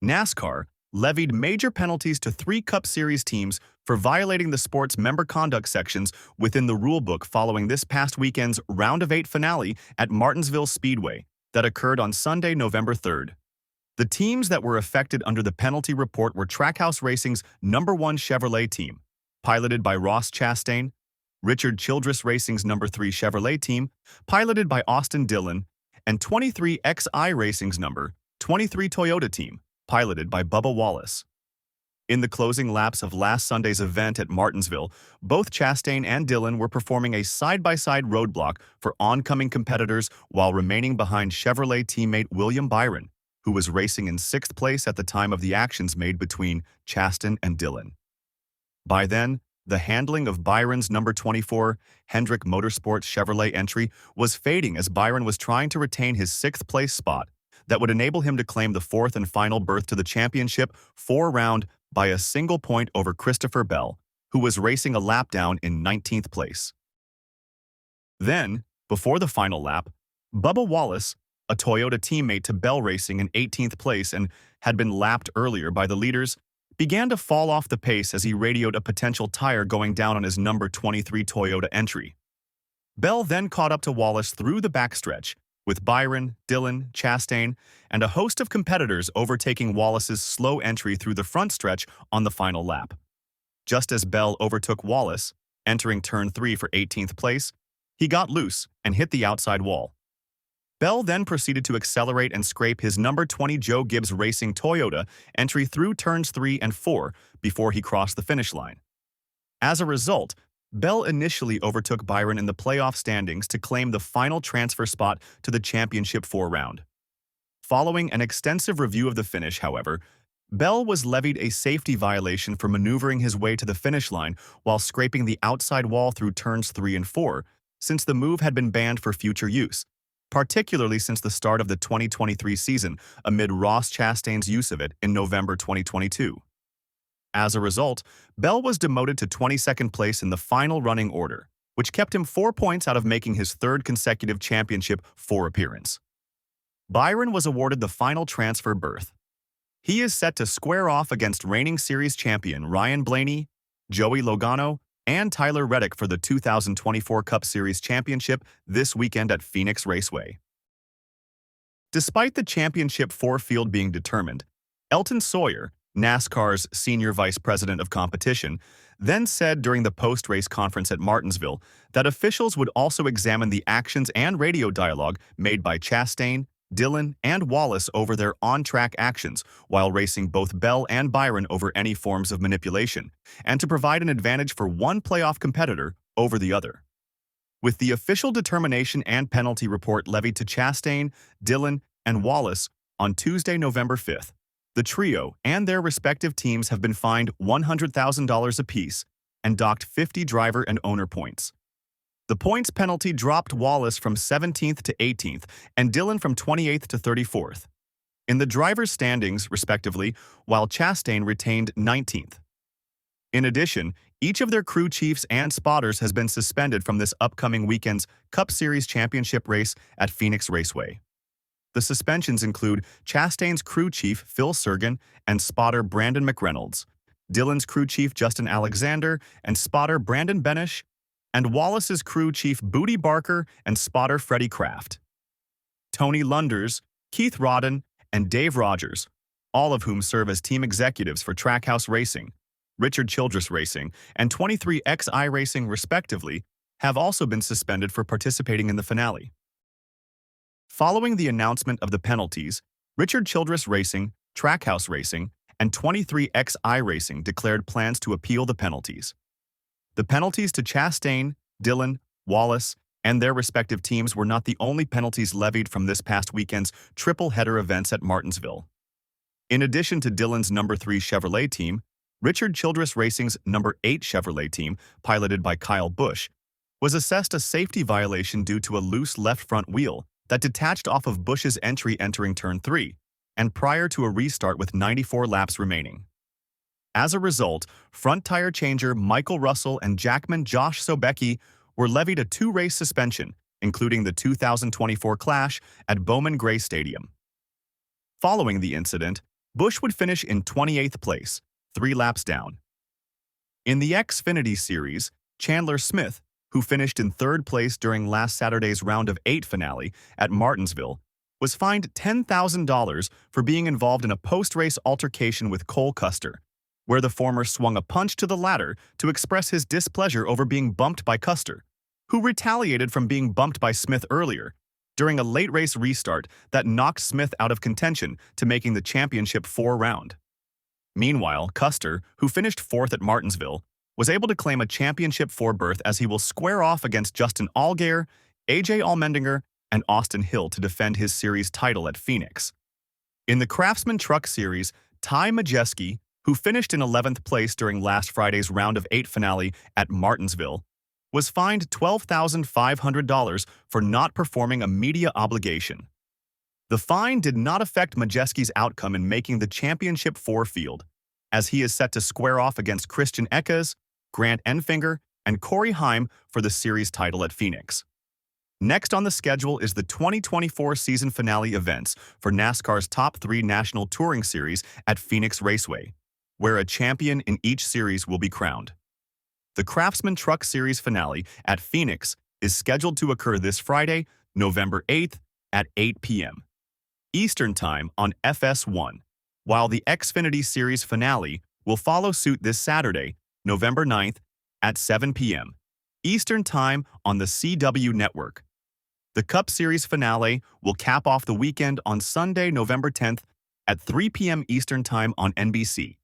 NASCAR levied major penalties to 3 Cup Series teams for violating the sport's member conduct sections within the rulebook following this past weekend's Round of 8 finale at Martinsville Speedway that occurred on Sunday, November 3rd. The teams that were affected under the penalty report were Trackhouse Racing's #1 Chevrolet team, piloted by Ross Chastain, Richard Childress Racing's #3 Chevrolet team, piloted by Austin Dillon, and 23XI Racing's #23 Toyota team, piloted by Bubba Wallace. In the closing laps of last Sunday's event at Martinsville, both Chastain and Dillon were performing a side-by-side roadblock for oncoming competitors while remaining behind Chevrolet teammate William Byron, who was racing in 6th place at the time of the actions made between Chastain and Dillon. By then, the handling of Byron's #24 Hendrick Motorsports Chevrolet entry was fading as Byron was trying to retain his 6th place spot that would enable him to claim the 4th and final berth to the championship 4-round by a single point over Christopher Bell, who was racing a lap down in 19th place. Then, before the final lap, Bubba Wallace, a Toyota teammate to Bell Racing in 18th place and had been lapped earlier by the leaders, began to fall off the pace as he radioed a potential tire going down on his #23 Toyota entry. Bell then caught up to Wallace through the backstretch, with Byron, Dillon, Chastain, and a host of competitors overtaking Wallace's slow entry through the front stretch on the final lap. Just as Bell overtook Wallace, entering turn 3 for 18th place, he got loose and hit the outside wall. Bell then proceeded to accelerate and scrape his #20 Joe Gibbs Racing Toyota entry through turns 3 and 4 before he crossed the finish line. As a result, Bell initially overtook Byron in the playoff standings to claim the final transfer spot to the championship 4-round. Following an extensive review of the finish, however, Bell was levied a safety violation for maneuvering his way to the finish line while scraping the outside wall through turns 3 and 4, since the move had been banned for future use, particularly since the start of the 2023 season amid Ross Chastain's use of it in November 2022. As a result, Bell was demoted to 22nd place in the final running order, which kept him 4 points out of making his 3rd consecutive championship 4 appearance. Byron was awarded the final transfer berth. He is set to square off against reigning series champion Ryan Blaney, Joey Logano, and Tyler Reddick for the 2024 Cup Series championship this weekend at Phoenix Raceway. Despite the championship 4 field being determined, Elton Sawyer, NASCAR's senior vice president of competition, then said during the post-race conference at Martinsville that officials would also examine the actions and radio dialogue made by Chastain, Dillon, and Wallace over their on-track actions while racing both Bell and Byron over any forms of manipulation, and to provide an advantage for one playoff competitor over the other. With the official determination and penalty report levied to Chastain, Dillon, and Wallace on Tuesday, November 5th, the trio and their respective teams have been fined $100,000 apiece and docked 50 driver and owner points. The points penalty dropped Wallace from 17th to 18th and Dillon from 28th to 34th. In the drivers' standings, respectively, while Chastain retained 19th. In addition, each of their crew chiefs and spotters has been suspended from this upcoming weekend's Cup Series championship race at Phoenix Raceway. The suspensions include Chastain's crew chief Phil Surgan and spotter Brandon McReynolds, Dillon's crew chief Justin Alexander and spotter Brandon Benish, and Wallace's crew chief Booty Barker and spotter Freddie Kraft. Tony Lunders, Keith Rodden, and Dave Rogers, all of whom serve as team executives for Trackhouse Racing, Richard Childress Racing, and 23XI Racing respectively, have also been suspended for participating in the finale. Following the announcement of the penalties, Richard Childress Racing, Trackhouse Racing, and 23XI Racing declared plans to appeal the penalties. The penalties to Chastain, Dillon, Wallace, and their respective teams were not the only penalties levied from this past weekend's triple-header events at Martinsville. In addition to Dillon's #3 Chevrolet team, Richard Childress Racing's #8 Chevrolet team, piloted by Kyle Busch, was assessed a safety violation due to a loose left front wheel that detached off of Busch's entry entering turn 3, and prior to a restart with 94 laps remaining. As a result, front tire changer Michael Russell and jackman Josh Sobecki were levied a 2-race suspension, including the 2024 clash at Bowman Gray Stadium. Following the incident, Busch would finish in 28th place, 3 laps down. In the Xfinity Series, Chandler Smith, who finished in 3rd place during last Saturday's round of 8 finale at Martinsville, was fined $10,000 for being involved in a post-race altercation with Cole Custer, where the former swung a punch to the latter to express his displeasure over being bumped by Custer, who retaliated from being bumped by Smith earlier, during a late race restart that knocked Smith out of contention to making the championship 4 round. Meanwhile, Custer, who finished 4th at Martinsville, was able to claim a championship 4 berth as he will square off against Justin Allgaier, AJ Allmendinger, and Austin Hill to defend his series title at Phoenix. In the Craftsman Truck Series, Ty Majeski, who finished in 11th place during last Friday's round of 8 finale at Martinsville, was fined $12,500 for not performing a media obligation. The fine did not affect Majeski's outcome in making the Championship 4 field, as he is set to square off against Christian Eckes, Grant Enfinger, and Corey Heim for the series title at Phoenix. Next on the schedule is the 2024 season finale events for NASCAR's top 3 National Touring Series at Phoenix Raceway, where a champion in each series will be crowned. The Craftsman Truck Series finale at Phoenix is scheduled to occur this Friday, November 8th at 8 p.m. Eastern Time on FS1, while the Xfinity Series finale will follow suit this Saturday, November 9th at 7 p.m. Eastern Time on the CW Network. The Cup Series finale will cap off the weekend on Sunday, November 10th at 3 p.m. Eastern Time on NBC.